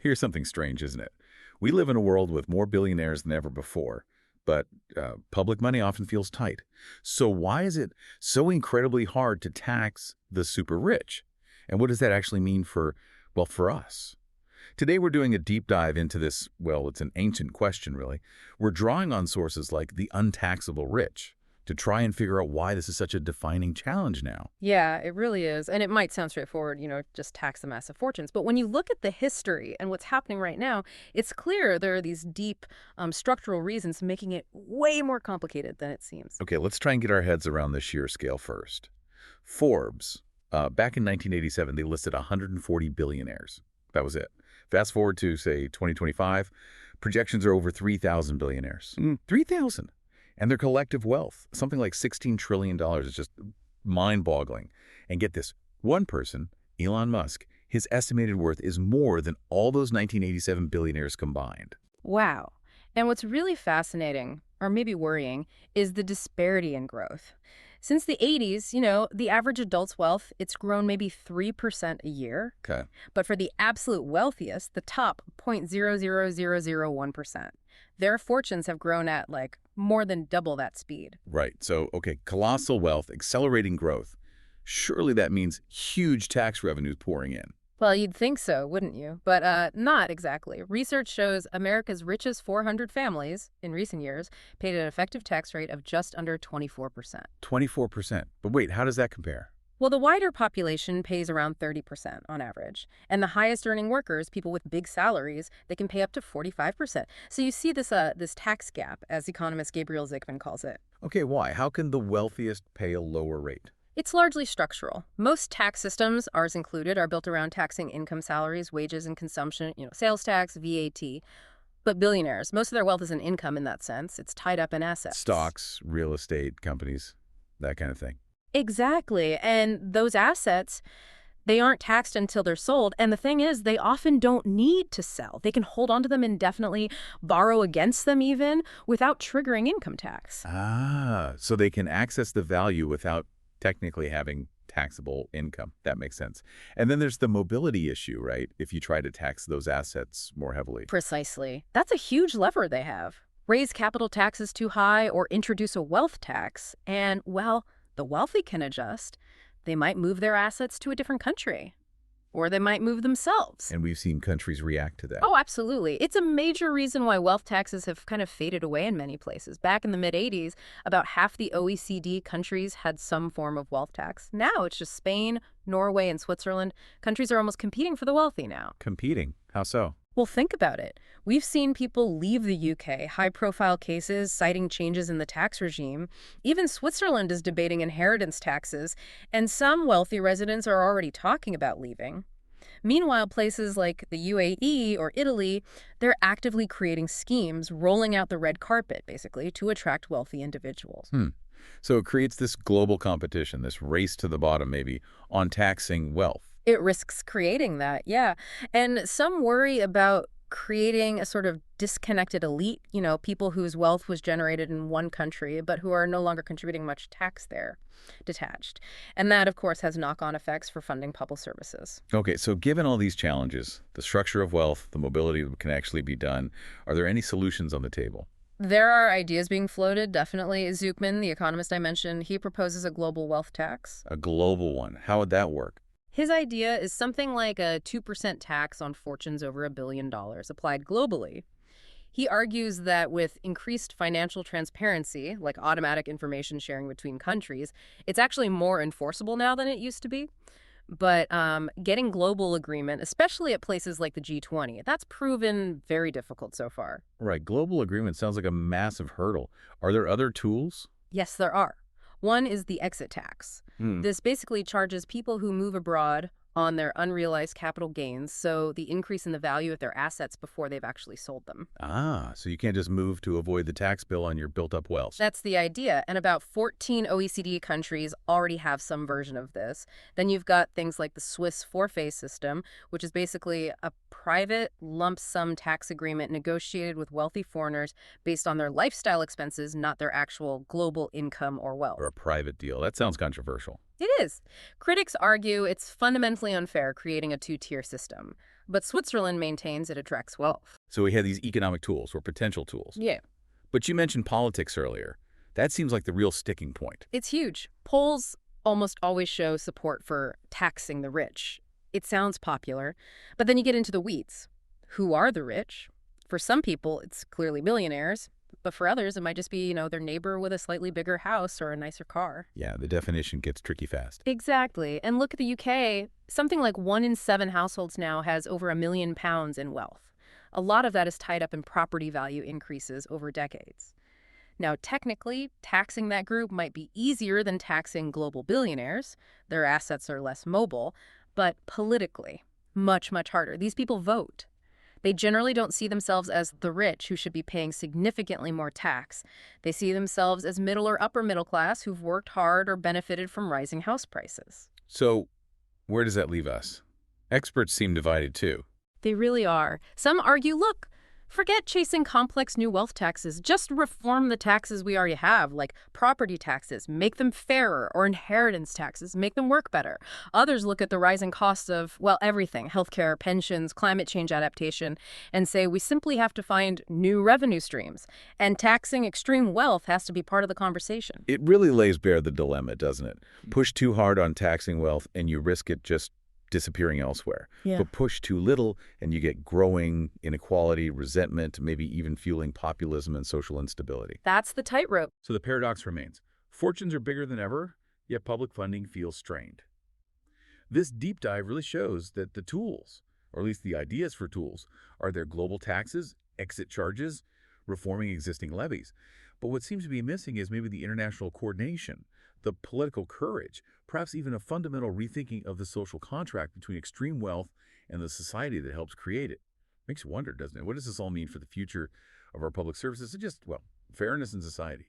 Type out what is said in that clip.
Here's something strange, isn't it? We live in a world with more billionaires than ever before, but public money often feels tight. So why is it so incredibly hard to tax the super rich? And what does that actually mean for, well, for us? Today we're doing a deep dive into this, well, it's an ancient question, really. We're drawing on sources like the untaxable rich to try and figure out why this is such a defining challenge now. Yeah, it really is. And it might sound straightforward, just tax the massive fortunes. But when you look at the history and what's happening right now, it's clear there are these deep structural reasons making it way more complicated than it seems. Okay, let's try and get our heads around the sheer scale first. Forbes, back in 1987, they listed 140 billionaires. That was it. Fast forward to, say, 2025, projections are over 3,000 billionaires. 3,000. And their collective wealth, something like $16 trillion, is just mind-boggling. And get this, one person, Elon Musk, his estimated worth is more than all those 1987 billionaires combined. Wow. And what's really fascinating, or maybe worrying, is the disparity in growth. Since the 80s, the average adult's wealth, it's grown maybe 3% a year. Okay. But for the absolute wealthiest, the top 0.00001%, their fortunes have grown at more than double that speed. Right. So, okay, colossal wealth, accelerating growth. Surely that means huge tax revenues pouring in. Well, you'd think so, wouldn't you? But not exactly. Research shows America's richest 400 families in recent years paid an effective tax rate of just under 24%. 24%. But wait, how does that compare? Well, the wider population pays around 30% on average. And the highest earning workers, people with big salaries, they can pay up to 45%. So you see this tax gap, as economist Gabriel Zikman calls it. Okay, why? How can the wealthiest pay a lower rate? It's largely structural. Most tax systems, ours included, are built around taxing income, salaries, wages, and consumption, sales tax, VAT. But billionaires, most of their wealth isn't income in that sense. It's tied up in assets. Stocks, real estate companies, that kind of thing. Exactly. And those assets, they aren't taxed until they're sold. And the thing is, they often don't need to sell. They can hold on to them indefinitely, borrow against them even, without triggering income tax. Ah, so they can access the value without technically having taxable income. That makes sense. And then there's the mobility issue, right? If you try to tax those assets more heavily. Precisely. That's a huge lever they have. Raise capital taxes too high or introduce a wealth tax, and, well, the wealthy can adjust. They might move their assets to a different country. Or they might move themselves. And we've seen countries react to that. Oh, absolutely. It's a major reason why wealth taxes have kind of faded away in many places. Back in the mid-'80s, about half the OECD countries had some form of wealth tax. Now it's just Spain, Norway, and Switzerland. Countries are almost competing for the wealthy now. Competing? How so? Well, think about it. We've seen people leave the UK, high-profile cases citing changes in the tax regime. Even Switzerland is debating inheritance taxes, and some wealthy residents are already talking about leaving. Meanwhile, places like the UAE or Italy, they're actively creating schemes, rolling out the red carpet, basically, to attract wealthy individuals. So it creates this global competition, this race to the bottom, maybe, on taxing wealth. It risks creating that, yeah. And some worry about creating a sort of disconnected elite, people whose wealth was generated in one country, but who are no longer contributing much tax there, detached. And that, of course, has knock-on effects for funding public services. Okay, so given all these challenges, the structure of wealth, the mobility that can actually be done, are there any solutions on the table? There are ideas being floated, definitely. Zukman, the economist I mentioned, he proposes a global wealth tax. A global one. How would that work? His idea is something like a 2% tax on fortunes over $1 billion applied globally. He argues that with increased financial transparency, like automatic information sharing between countries, it's actually more enforceable now than it used to be. But getting global agreement, especially at places like the G20, that's proven very difficult so far. Right, global agreement sounds like a massive hurdle. Are there other tools? Yes, there are. One is the exit tax. This basically charges people who move abroad on their unrealized capital gains, so the increase in the value of their assets before they've actually sold them. Ah, so you can't just move to avoid the tax bill on your built-up wealth. That's the idea, and about 14 OECD countries already have some version of this. Then you've got things like the Swiss forfait system, which is basically a private lump sum tax agreement negotiated with wealthy foreigners based on their lifestyle expenses, not their actual global income or wealth. Or a private deal. That sounds controversial. It is. Critics argue it's fundamentally unfair creating a two-tier system, but Switzerland maintains it attracts wealth. So we had these economic tools or potential tools. Yeah. But you mentioned politics earlier. That seems like the real sticking point. It's huge. Polls almost always show support for taxing the rich. It sounds popular, but then you get into the weeds. Who are the rich? For some people, it's clearly millionaires, but for others, it might just be, their neighbor with a slightly bigger house or a nicer car. Yeah, the definition gets tricky fast. Exactly. And look at the UK. Something like 1 in 7 households now has over £1 million in wealth. A lot of that is tied up in property value increases over decades. Now, technically, taxing that group might be easier than taxing global billionaires. Their assets are less mobile. But politically, much, much harder. These people vote. They generally don't see themselves as the rich who should be paying significantly more tax. They see themselves as middle or upper middle class who've worked hard or benefited from rising house prices. So where does that leave us? Experts seem divided too. They really are. Some argue, look, forget chasing complex new wealth taxes. Just reform the taxes we already have, like property taxes, make them fairer, or inheritance taxes, make them work better. Others look at the rising costs of, everything, healthcare, pensions, climate change adaptation, and say we simply have to find new revenue streams. And taxing extreme wealth has to be part of the conversation. It really lays bare the dilemma, doesn't it? Push too hard on taxing wealth and you risk it just disappearing elsewhere. Yeah. But push too little and you get growing inequality, resentment, maybe even fueling populism and social instability. That's the tightrope. So the paradox remains. Fortunes are bigger than ever, yet public funding feels strained. This deep dive really shows that the tools, or at least the ideas for tools, are their global taxes, exit charges, reforming existing levies. But what seems to be missing is maybe the international coordination, the political courage, perhaps even a fundamental rethinking of the social contract between extreme wealth and the society that helps create it. Makes you wonder, doesn't it? What does this all mean for the future of our public services and just, fairness in society?